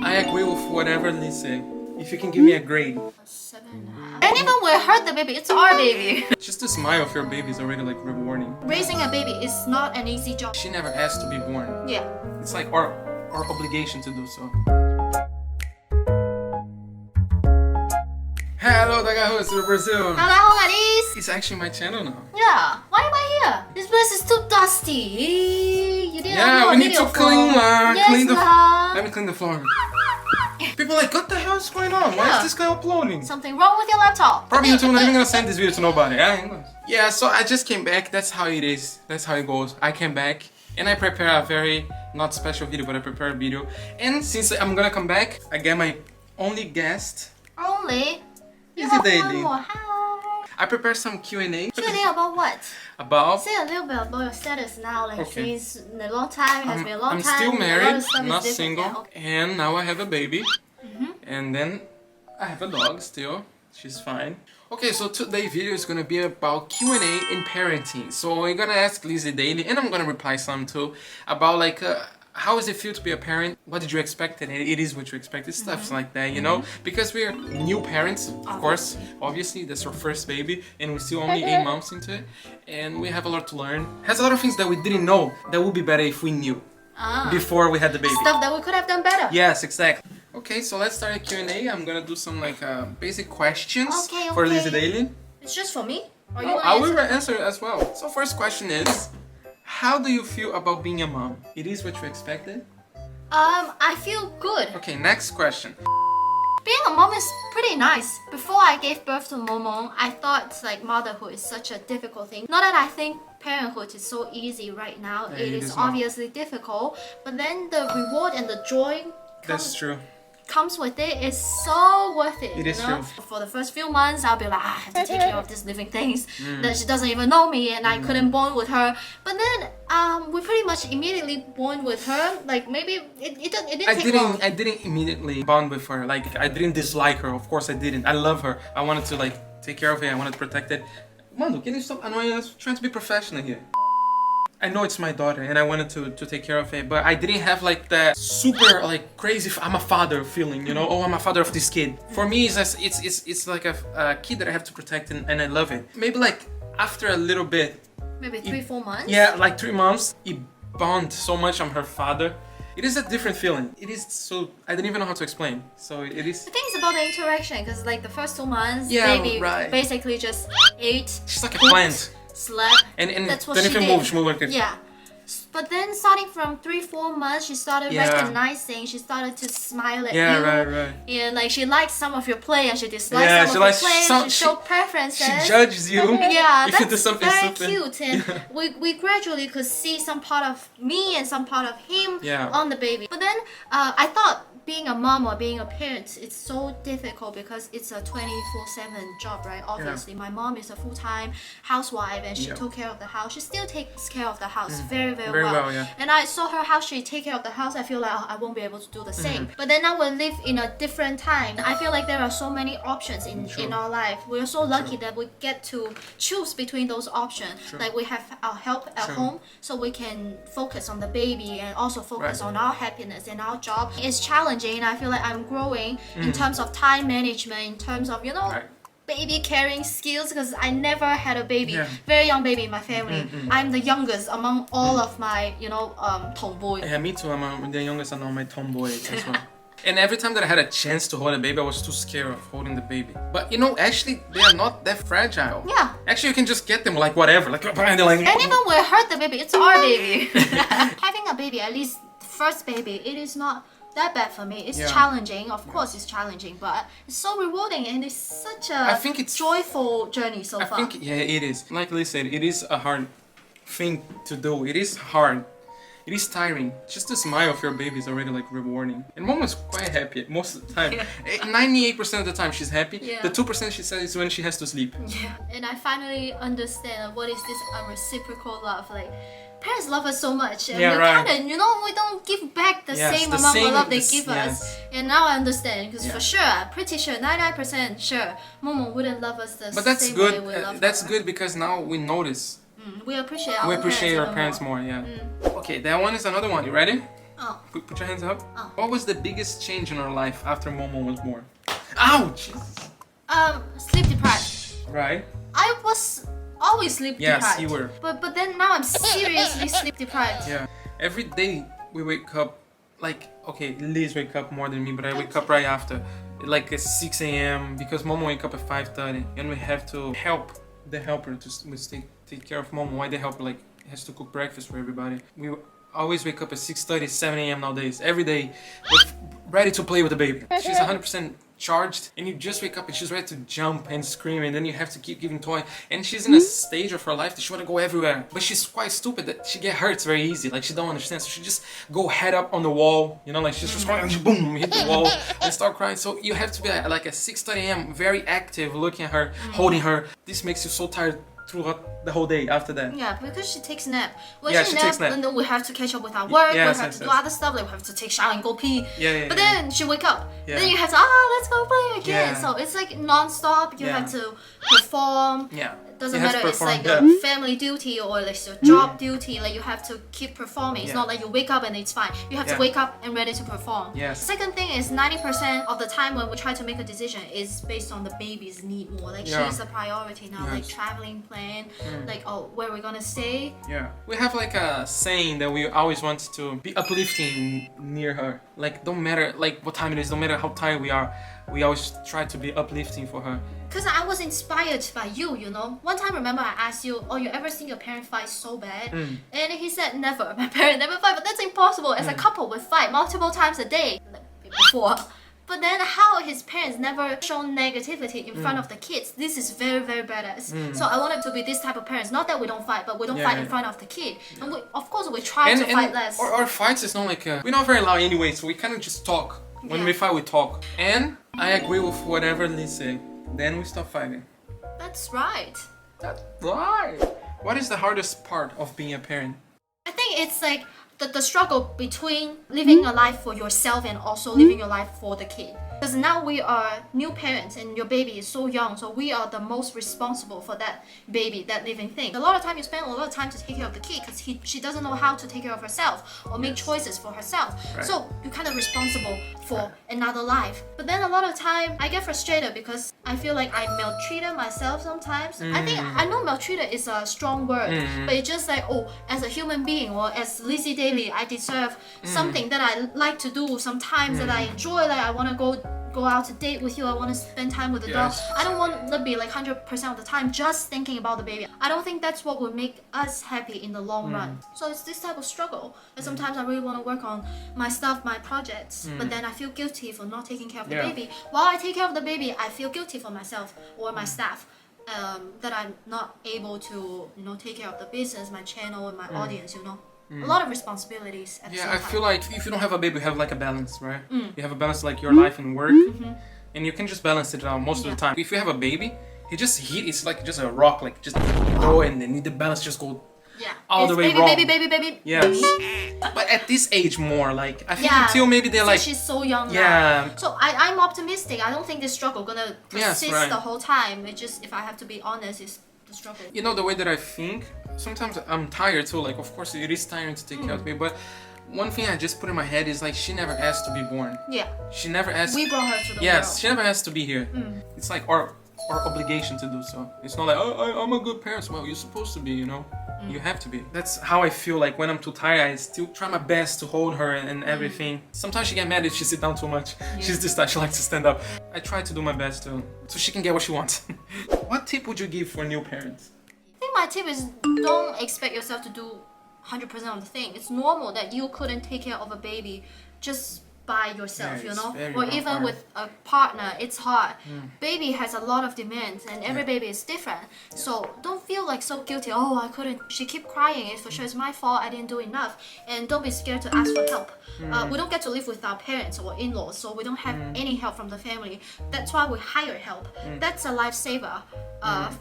I agree with whatever Liz said. If you can give me a grade. 7.5. And even we hurt the baby, it's our baby. Just the smile of your baby is already like rewarding. Raising a baby is not an easy job. She never asked to be born. Yeah. It's like our obligation to do so. Hello, Guigbrazil. Hello, Alice. It's actually my channel now. Yeah. Why am I here? This place is too dusty. You didn't Yeah, upload we a need video to clean for- Yes, clean the. lah. Let me clean the floor. People are like, what the hell is going on? Why Yeah. is this guy uploading? Something wrong with your laptop. Probably YouTube not even gonna send this video to nobody. Yeah, so I just came back. That's how it is. That's how it goes. I came back and I prepare a very not special video, but I prepare a video. And since I'm gonna come back, I get my only guest. Only? You Lizzy have Daily. one more. Hi. I prepared some Q&A. Q&A about what? About. Say a little bit about your status now. Like Okay. since a long time, it has been a long I'm time. still a lot married, of stuff is not different. single, Yeah, okay. and now I have a baby. And then I have a dog still. She's fine. Okay, so today's video is gonna be about Q&A in parenting. So we're gonna ask Lizzy Daily, and I'm gonna reply some too, about like how does it feel to be a parent? What did you expect? And it is what you expected. Stuff like that, you know? Because we're new parents, of course. Obviously, that's our first baby, and we're still only 8 months into it. And we have a lot to learn. Has a lot of things that we didn't know that would be better if we knew before we had the baby. Stuff that we could have done better. Yes, exactly. Okay, so let's start a Q&A. I'm gonna do some like basic questions Okay, for okay. Lizzy Daily. It's just for me? Or you Oh, wanna I will answer? answer it as well. So first question is, how do you feel about being a mom? It is what you expected? I feel good. Okay, next question. Being a mom is pretty nice. Before I gave birth to Momo, I thought like motherhood is such a difficult thing. Not that I think parenthood is so easy right now. Yeah, it it is is not. obviously difficult, but then the reward and the joy That's true. comes with it is so worth it. It you is know? true. For the first few months, I'll be like, I have to take care of these living things that she doesn't even know me, and I couldn't bond with her. But then we pretty much immediately bond with her. Like maybe it didn't take long. I didn't immediately bond with her. Like I didn't dislike her. Of course I didn't. I love her. I wanted to like take care of her. I wanted to protect it. Manu, can you stop annoying us? I'm trying to be professional here. I know it's my daughter and I wanted to take care of it, but I didn't have like that super like crazy I'm a father feeling, you know? Oh, I'm a father of this kid. For me, it's like a kid that I have to protect and I love it. Maybe like after a little bit, Maybe 3-4 months. yeah, like 3 months, it bond so much on her father. It is a different feeling. It is so, I don't even know how to explain. So it is. The thing is about the interaction, because like the first 2 months, Yeah, baby right. basically just ate, She's like a pooped, plant. slept, And that's what don't she even did. move, she moved like this. Yeah. But then starting from 3-4 months, she started Yeah. recognizing, she started to smile at Yeah, you. right. And like she likes some of your play and she dislikes Yeah, some she of likes your play some- and she showed preferences. She judges you Yeah, if you that's do something very stupid. cute, and we gradually could see some part of me and some part of him Yeah. on the baby. But then I thought being a mom or being a parent, it's so difficult because it's a 24/7 job, right? Obviously, my mom is a full-time housewife and she Yeah. took care of the house. She still takes care of the house very Very well, yeah. And I saw her how she take care of the house. I feel like I won't be able to do the same. But then now we live in a different time. I feel like there are so many options in our life. We are so lucky that we get to choose between those options. Like we have our help at home, so we can focus on the baby and also focus on our happiness and our job. It's challenging, and I feel like I'm growing in terms of time management, in terms of baby carrying skills, because I never had a baby, very young baby in my family. I'm the youngest among all of my, tomboy. Yeah, me too. I'm the youngest and I'm my tomboy as well. And every time that I had a chance to hold a baby, I was too scared of holding the baby. But actually, they are not that fragile. Yeah. Actually, you can just get them like whatever. Like, and they're like, And even we hurt the baby, it's our baby. Having a baby, at least first baby, it is not that bad for me. It's challenging, of course it's challenging, but it's so rewarding and it's such a I think it's joyful journey so far. I think, yeah, it is. Like Liz said, it is a hard thing to do. It is hard. It is tiring. Just the smile of your baby is already like rewarding. And mom is quite happy most of the time. 98% of the time she's happy. Yeah. The 2% she says is when she has to sleep. Yeah. And I finally understand what is this reciprocal love. Like parents love us so much, and Yeah, we right. kind of, we don't give back the Yes, same the amount same- of love they the- give yes. us. And now I understand, because Yeah. for sure, I'm pretty sure, 99% sure, Momo wouldn't love us the But that's same good. way we love That's her. good because now we notice. We appreciate our We appreciate our even parents more. more, yeah. Okay, that one is another one. You ready? Oh. Put your hands up. Oh. What was the biggest change in our life after Momo was born? Ouch! Sleep deprived. Right? I was always sleep deprived. Yes, you were. But then now I'm seriously sleep deprived. Yeah. Every day we wake up, like, okay, Liz wake up more than me, but I wake up right after. Like at 6 a.m. because Momo wake up at 5:30, and we have to help the helper to take care of Momo. Why the helper like has to cook breakfast for everybody. We always wake up at 6:30, 7 a.m. nowadays, every day, ready to play with the baby. She's 100% charged, and you just wake up and she's ready to jump and scream, and then you have to keep giving toy. And she's in a stage of her life that she want to go everywhere, but she's quite stupid that she get hurt very easy. Like she don't understand, so she just go head up on the wall, you know, like she's just crying, boom, hit the wall and start crying. So you have to be like at 6:30 a.m. very active, looking at her, holding her. This makes you so tired throughout the whole day after that. Yeah, because she takes nap. When Yeah, she she takes naps, nap. and then we have to catch up with our work. Yes, we have yes, to do yes. other stuff. Like we have to take shower and go pee. Yeah, But then she wake up. Yeah. Then you have to let's go play again. Yeah. So it's like non-stop. You Yeah. have to perform. Yeah. Doesn't You have to matter. It's perform, like yeah. a family duty or like your job duty. Like you have to keep performing. It's Yeah. not like you wake up and it's fine. You have Yeah. to wake up and ready to perform. Yes. Second thing is 90% of the time when we try to make a decision is based on the baby's need more. Like Yeah. she's the priority now. Like Yes. traveling plan. Like where we're gonna stay. Yeah. We have like a saying that we always want to be uplifting near her. Like don't matter like what time it is, no matter how tired we are, we always try to be uplifting for her. Because I was inspired by you, you know. One time, remember, I asked you, oh, you ever seen your parent fight so bad? And he said, never. My parent never fight, but that's impossible. As a couple, we fight multiple times a day before. But then how his parents never shown negativity in front of the kids. This is very, very badass. So I wanted to be this type of parents. Not that we don't fight, but we don't fight in front of the kid. And we, of course, we try to fight less. Our fights is not like we're not very loud anyway, so we kind of just talk. When we fight, we talk. And I agree with whatever Liz say. Then we stop fighting. That's right. That's right. What is the hardest part of being a parent? I think it's like the struggle between living a life for yourself and also living your life for the kid. Because now we are new parents and your baby is so young, so we are the most responsible for that baby, that living thing. A lot of time you spend a lot of time to take care of the kid because she doesn't know how to take care of herself or make choices for herself. Right. So you're kind of responsible for another life. But then a lot of time I get frustrated because I feel like I maltreated myself sometimes. I know maltreated is a strong word, but it's just like, oh, as a human being or as lizzydaily, I deserve something that I like to do sometimes that I enjoy. Like I want to go out to date with you. I want to spend time with the dog. I don't want to be like 100% of the time just thinking about the baby. I don't think that's what would make us happy in the long run. So it's this type of struggle. And sometimes I really want to work on my stuff, my projects, but then I feel guilty for not taking care of the baby. While I take care of the baby, I feel guilty for myself or my staff. That I'm not able to, take care of the business, my channel, and my audience, A lot of responsibilities at the same Yeah, I time. feel like if you don't have a baby, you have like a balance, right? You have a balance like your life and work, and you can just balance it out most of the time. If you have a baby, it's like just a rock, like just throw it and then the balance just go all the way baby, wrong. Baby. Yes. But at this age more, like I think Yeah. until maybe they're like She's so young now. yeah. So I'm optimistic. I don't think this struggle gonna persist right. the whole time. It just, if I have to be honest, it's the struggle. You know the way that I think, sometimes I'm tired too, like of course it is tiring to take care of me, but one thing I just put in my head is like she never asked to be born. Yeah. She never asked. We brought her to the Yes, world. she never asked to be here. It's like our obligation to do so. It's not like, oh, I'm a good parent. Well, you're supposed to be, You have to be. That's how I feel like when I'm too tired, I still try my best to hold her and everything. Sometimes she get mad if she sit down too much. She's this type, she likes to stand up. I try to do my best so she can get what she wants. What tip would you give for new parents? I think my tip is don't expect yourself to do 100% of the thing. It's normal that you couldn't take care of a baby just by yourself, Yeah, it's very or even hard. with a partner. It's hard. Baby has a lot of demands and every baby is different, so don't feel like so guilty. Oh, I couldn't, she keep crying, it's for sure it's my fault, I didn't do enough. And don't be scared to ask for help. We don't get to live with our parents or in-laws, so we don't have any help from the family. That's why we hire help. That's a lifesaver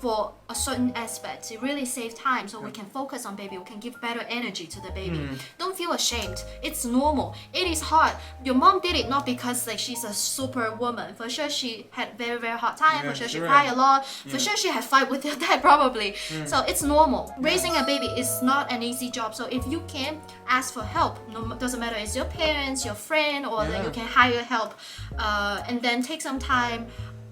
for a certain aspect. It really saves time, so we can focus on baby, we can give better energy to the baby. Don't feel ashamed. It's normal. It is hard. Your mom did it not because like she's a super woman. For sure she had very, very hard time. Yeah, For sure she sure. cried a lot. For sure she had fight with your dad probably. So it's normal. Raising a baby is not an easy job. So if you can ask for help, no, doesn't matter it's your parents, your friend, or like you can hire help, and then take some time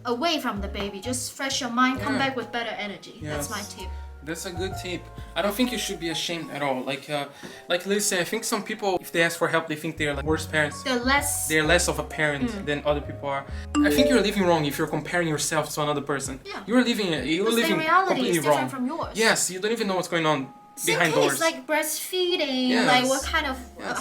away from the baby. Just fresh your mind, come back with better energy. That's my tip. That's a good tip. I don't think you should be ashamed at all. Like Liz said, I think some people, if they ask for help, they think they're like worse parents. They're less of a parent than other people are. I think you're living wrong if you're comparing yourself to another person. Yeah. You're living reality completely is different wrong. from yours. Yes, you don't even know what's going on Same behind case, doors. like breastfeeding, Yes. like what kind of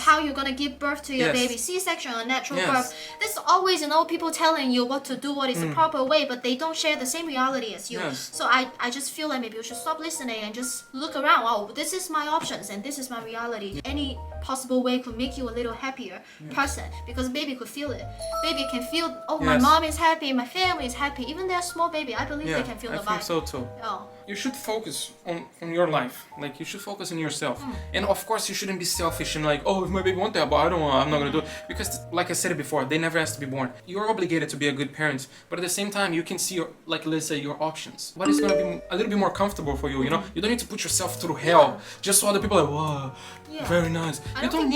how you're gonna give birth to your baby, C-section or natural birth. There's always people telling you what to do, what is the proper way, but they don't share the same reality as you. So I just feel like maybe you should stop listening and just look around. Oh, this is my options and this is my reality. Any possible way could make you a little happier person, because baby could feel it. Baby can feel, oh, my mom is happy, my family is happy. Even they're small baby, I believe they can feel the vibe. I think so too. Oh. You should focus on your life. Like, you should focus on yourself. And of course, you shouldn't be selfish and like, oh, if my baby wants that, but I don't want, I'm not gonna do it. Because, like I said it before, they never asked to be born. You're obligated to be a good parent, but at the same time, you can see, like, let's say, your options. What is gonna be a little bit more comfortable for you, you know? You don't need to put yourself through hell just so other people are like, wow, very nice. You don't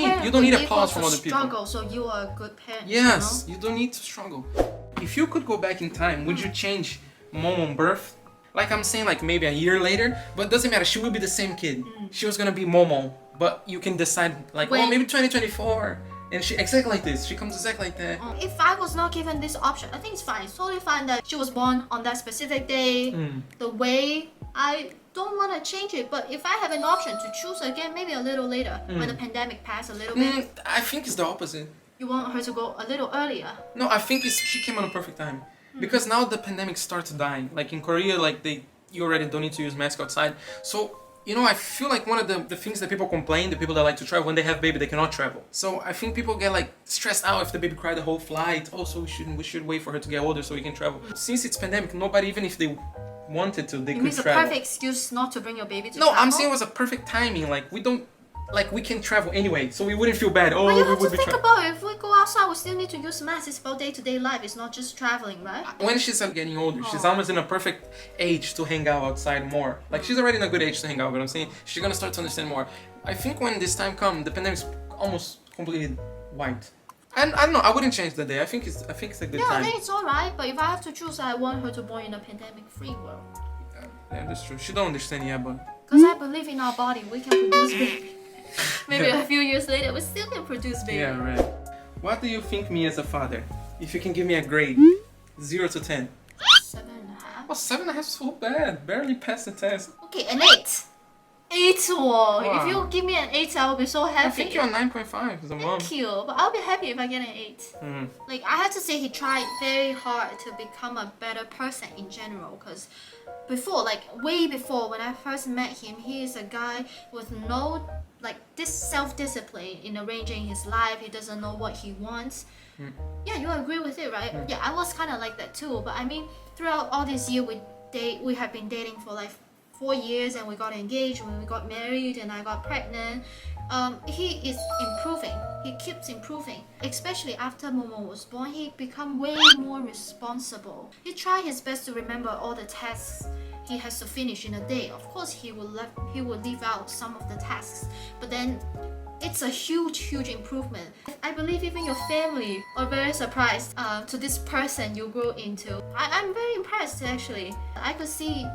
need applause from other people. Struggle, so you are a good parent. Yes, you don't need to struggle. If you could go back in time, would you change mom on birth? Like I'm saying, like maybe a year later, but it doesn't matter. She will be the same kid. She was gonna be Momo, but you can decide like, oh, maybe 2024, and she exactly like this. She comes exactly like that. If I was not given this option, I think it's fine. It's totally fine that she was born on that specific day. The way I don't want to change it, but if I have an option to choose again, maybe a little later when the pandemic passed a little bit. I think it's the opposite. You want her to go a little earlier? No, I think she came on a perfect time. Because now the pandemic starts dying. Like in Korea, like you already don't need to use mask outside. So, you know, I feel like one of the things that people complain, the people that like to travel, when they have baby, they cannot travel. So I think people get like stressed out if the baby cried the whole flight. Oh, so we should wait for her to get older so we can travel. Since it's pandemic, nobody, even if they wanted to, they could travel. It's a perfect excuse not to bring your baby to travel. travel? I'm saying it was a perfect timing. Like we can travel anyway, so we wouldn't feel bad. Oh, but you we have would to be think about it. If we go outside, we still need to use masks. It's about day-to-day life. It's not just traveling, right? When she's getting older, she's almost in a perfect age to hang out outside more. Like she's already in a good age to hang out, but I'm saying she's gonna start to understand more. I think when this time comes, the pandemic's almost completely wiped. And I don't know, I wouldn't change the day. I think it's a good time. I think it's alright, but if I have to choose, I want her to born in a pandemic-free world. Yeah, that's true. She don't understand yet, but because I believe in our body, we can produce baby. Maybe a few years later, we still can produce baby. Yeah, right. What do you think me as a father? If you can give me a grade, 0 to 10. 7.5. Oh, 7.5 is so bad. Barely passed the test. Okay, an 8. 8. Wow. If you give me an 8, I will be so happy. I think you're 9.5 as a mom. Thank you, but I'll be happy if I get an 8. Like, I have to say he tried very hard to become a better person in general, because before, like way before, when I first met him, he is a guy with no this self-discipline in arranging his life. He doesn't know what he wants. Yeah, you agree with it, right? Yeah, I was kind of like that too. But I mean, throughout all this year, we have been dating for like 4 years, and we got engaged, when we got married, and I got pregnant. He is improving. He keeps improving. Especially after Momo was born, he become way more responsible. He tried his best to remember all the tasks he has to finish in a day. Of course, he will leave out some of the tasks, but then it's a huge improvement. I believe even your family are very surprised to this person you grow into. I'm very impressed actually. I could see,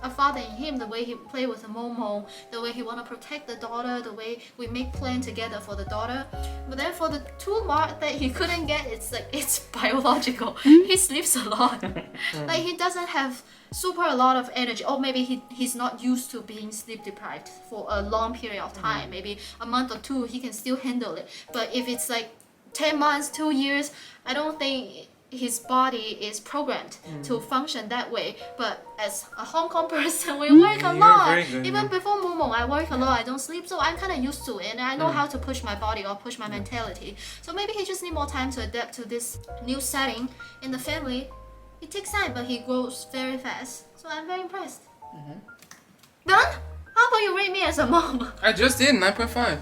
a father in him, the way he play with the Momo, the way he want to protect the daughter, the way we make plan together for the daughter. But then for the 2 mark that he couldn't get, it's biological. He sleeps a lot. Like he doesn't have a lot of energy, or maybe he's not used to being sleep deprived for a long period of time. Maybe a month or 2 he can still handle it, but if it's like 10 months, 2 years, I don't think his body is programmed to function that way. But as a Hong Kong person, we work a lot. Even before Momo, I work a lot. I don't sleep, so I'm kind of used to it, and I know how to push my body or push my mentality. So maybe he just need more time to adapt to this new setting in the family. It takes time, but he grows very fast. So I'm very impressed. Done? How about you rate me as a mom? I just did 9.5.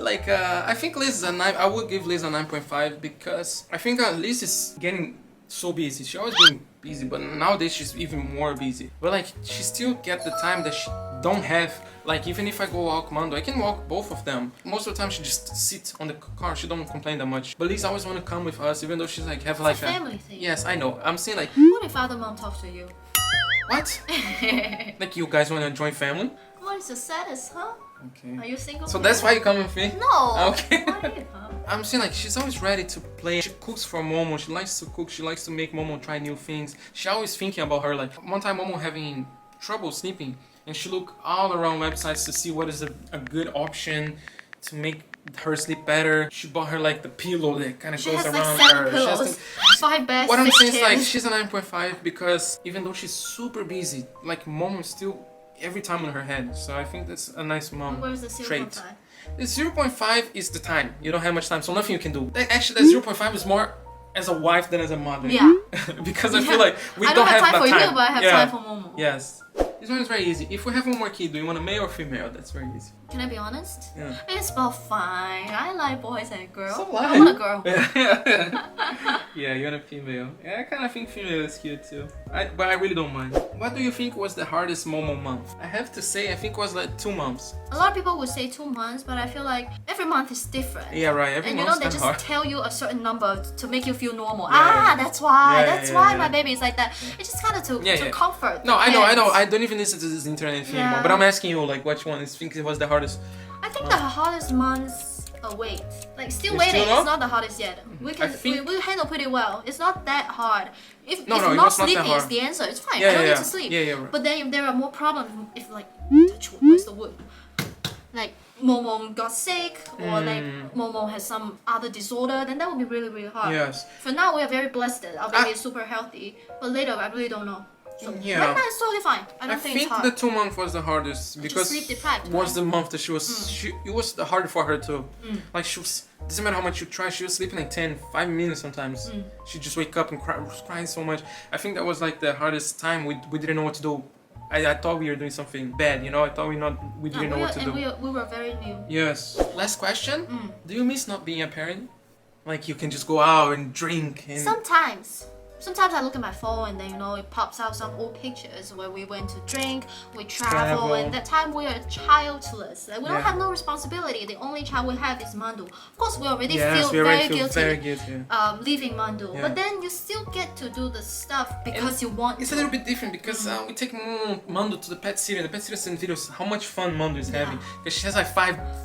like I think Liz is a 9. I would give Liz a 9.5 because I think Liz is getting so busy. She always been busy, but nowadays she's even more busy. But like she still get the time that she don't have. Like even if I go walk Mando, I can walk both of them. Most of the time she just sits on the car. She don't complain that much. But Liz always want to come with us, even though she's like have like It's a family thing. Yes, I know. I'm saying like What if other mom talks to you? what? Like you guys want to join family? What is the status, huh? Okay. Are you single? So that's why you come with me? No. Okay. Why, huh? I'm saying like she's always ready to play. She cooks for Momo. She likes to cook. She likes to make Momo try new things. She always thinking about her. Like one time Momo having trouble sleeping, and she looked all around websites to see what is a good option to make her sleep better. She bought her like the pillow that kind of She goes has around like 7 her. pillows, 5 beds, What I'm 6 saying is like chairs. she's a 9.5 because even though she's super busy, like Momo is still every time on her head. So I think that's a nice mom Where's the trait. 0.5? The 0.5 is the time. You don't have much time, so nothing you can do. Actually, the 0.5 is more as a wife than as a mother. Yeah. Because I feel like we I don't have time that for time. you, but I have Yeah. time for Momo. Yes. This one is very easy. If we have one more kid, do you want a male or female? That's very easy. Can I be honest? Yeah. It's about fine. I like boys and girls. So I want a girl. Yeah, you want a female. Yeah, I kind of think female is cute too. But I really don't mind. What do you think was the hardest Momo month? I have to say, I think it was like 2 months. A lot of people would say 2 months, but I feel like every month is different. Yeah, right. Every And you know, month's they kind just of hard. tell you a certain number to make you feel normal. Yeah. That's why. Yeah, That's yeah, why yeah. my baby is like that. It's just kind of to, Yeah, to yeah. comfort. No, the I know. parents. I don't even listen to this internet thing anymore. Yeah. But I'm asking you, like, which one is think it was the hardest? I think the hardest months are wait. Like still You waiting. still know? It's not the hardest yet. We can think- we handle pretty well. It's not that hard. If No, if no, it not was not that sleeping is hard. the answer, it's fine. Yeah, I don't yeah, need to yeah. sleep. Yeah, yeah, right. But then if there are more problems, if like touch wood, where's the wood? Like Momo got sick or like Momo has some other disorder, then that would be really really hard. Yes. For now we are very blessed that our baby is super healthy. But later I really don't know. So Yeah. right now it's totally fine. I I don't think think it's hard. the 2 months was the hardest because sleep deprived, was right? the month that she was. It was the hard for her too. Like she was. Doesn't matter how much you try. She was sleeping like 5 minutes sometimes. She just wake up and was crying so much. I think that was like the hardest time. We didn't know what to do. I thought we were doing something bad. You know. I thought we didn't know what to do. We were very new. Yes. Last question. Do you miss not being a parent? Like you can just go out and drink and. Sometimes I look at my phone and then you know it pops out some old pictures where we went to drink, we travel, and that time we are childless. Like, we don't Yeah. have no responsibility. The only child we have is Mandu. Of course, we already Yes, feel we already very feel guilty. very guilty. Leaving Mandu, Yeah. but then you still get to do the stuff because you want It's to. a little bit different because we take Mando to the pet sitter. The pet sitter sends videos how much fun Mando is having because she has like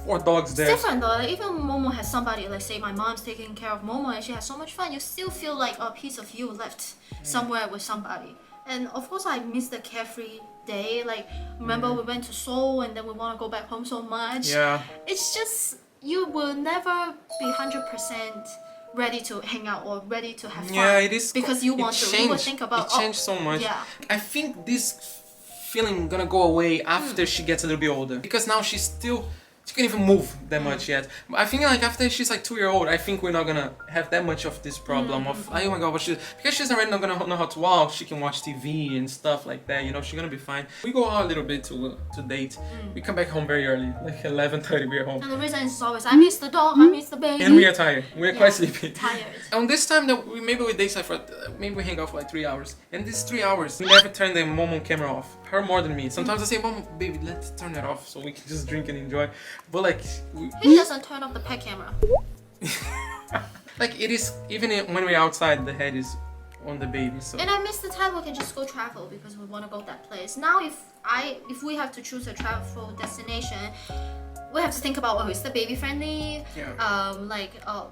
4 dogs It's there. different though. Like, even Momo has somebody, like say my mom's taking care of Momo and she has so much fun, you still feel like a piece of you left somewhere with somebody. And of course I miss the carefree day. Like remember we went to Seoul and then we want to go back home so much. Yeah. It's just you will never be 100% ready to hang out or ready to have fun. Yeah, it is. Because you it want to. You changed. will think about It changed so much. Yeah. I think this feeling gonna go away after she gets a little bit older because now she's still. She can't even move that much yet. But I think like after she's like 2-year-old, I think we're not gonna have that much of this problem of oh my god, what she because she's already not gonna know how to walk. She can watch TV and stuff like that. You know, she's gonna be fine. We go out a little bit to date. We come back home very early, like 11:30. We're home, And the reason is always I miss the dog, I miss the baby. and we are tired. We're quite sleepy. Tired. On this time that maybe we date for maybe we hang out for like 3 hours. And these 3 hours, we never turn the Momo camera off. Her more than me. Sometimes I say, Momo, baby, let's turn that off so we can just drink and enjoy. But like, He doesn't turn off the pet camera. like it is even when we're outside, the head is on the baby. So And I miss the time we can just go travel because we want to go that place. Now if we have to choose a travel destination, we have to think about is the baby friendly?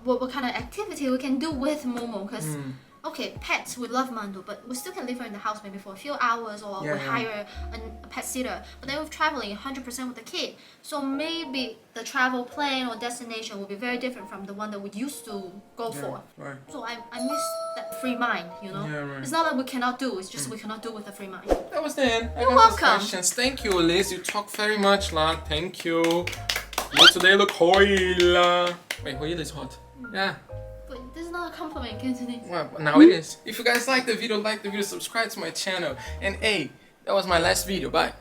What kind of activity we can do with Momo because okay, pets, we love Mandu, but we still can leave her in the house maybe for a few hours or we hire a pet sitter. But then we're traveling 100% with the kid. So maybe the travel plan or destination will be very different from the one that we used to go for. Right. So I miss that free mind, you know? Yeah, right. It's not that we cannot do, it's just we cannot do with a free mind. That was the end. You're I got those welcome. questions. Thank you, Liz. You talk very much, la. Thank you. You today look hoila. Wait, hoila is hot. Yeah. But this is not a compliment, Cantonese. Well, now it is. If you guys like the video, subscribe to my channel. And hey, that was my last video. Bye.